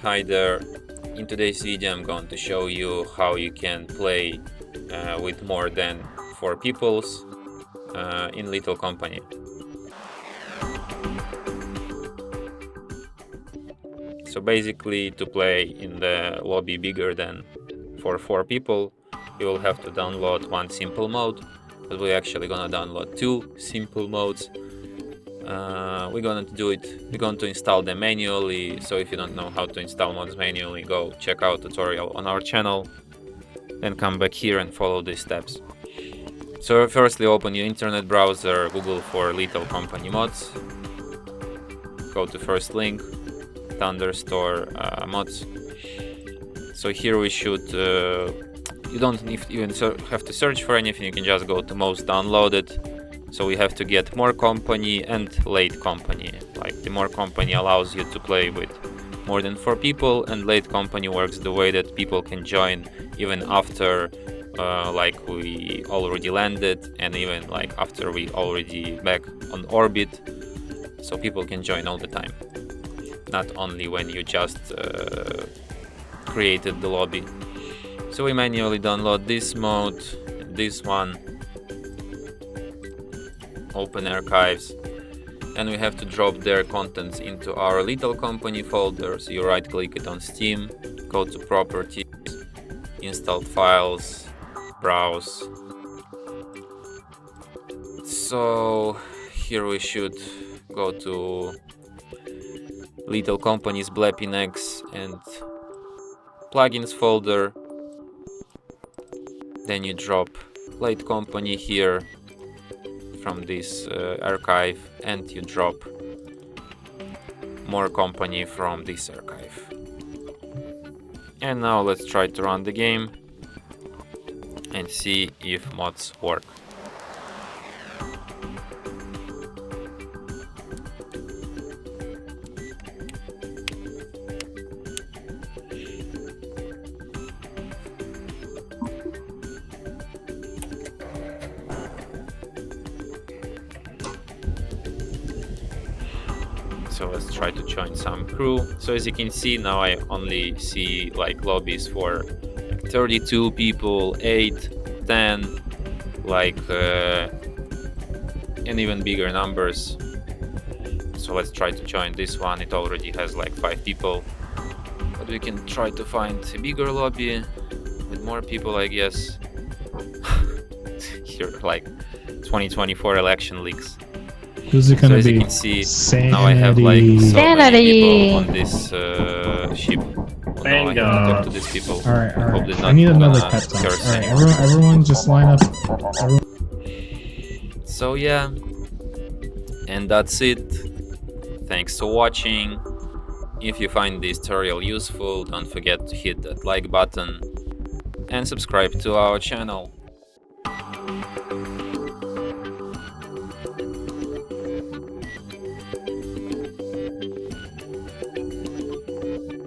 Hi there. In today's video I'm going to show you how you can play with more than 4 peoples in little company. So basically, to play in the lobby bigger than for 4 people, you will have to download one simple mode, but we're actually gonna download 2 simple modes. We're going to install them manually. So if you don't know how to install mods manually, go check out tutorial on our channel, then come back here and follow these steps. So firstly, open your internet browser, Google for little company mods, go to first link, Thunderstore mods. So here we should you don't even have to search for anything, you can just go to most downloaded. So we have to get more company and late company. Like the more company allows you to play with more than 4 people, and late company works the way that people can join even after like we already landed, and even like after we already back on orbit. So people can join all the time, not only when you just created the lobby. So we manually download this mode, this one, open archives, and we have to drop their contents into our little company folder. So you right click it on Steam, go to properties, installed files, browse. So here we should go to little companies, Blepinex and plugins folder. Then you drop late company here from this archive, and you drop more company from this archive. And now let's try to run the game and see if mods work. So let's try to join some crew. So as you can see, now I only see like lobbies for 32 people, 8, 10, like and even bigger numbers. So let's try to join this one. It already has like 5 people, but we can try to find a bigger lobby with more people, I guess. Here, like 2024 election leaks. Who's it gonna So as be? you can see, Sanity. now I have like so many people on Sanity. this ship. Now I have to talk to these people. All right. Hope they're I not need another gonna pet talk. curse All right, anyone. everyone, just line up. Everyone. So yeah, and that's it. Thanks for watching. If you find this tutorial useful, don't forget to hit that like button and subscribe to our channel.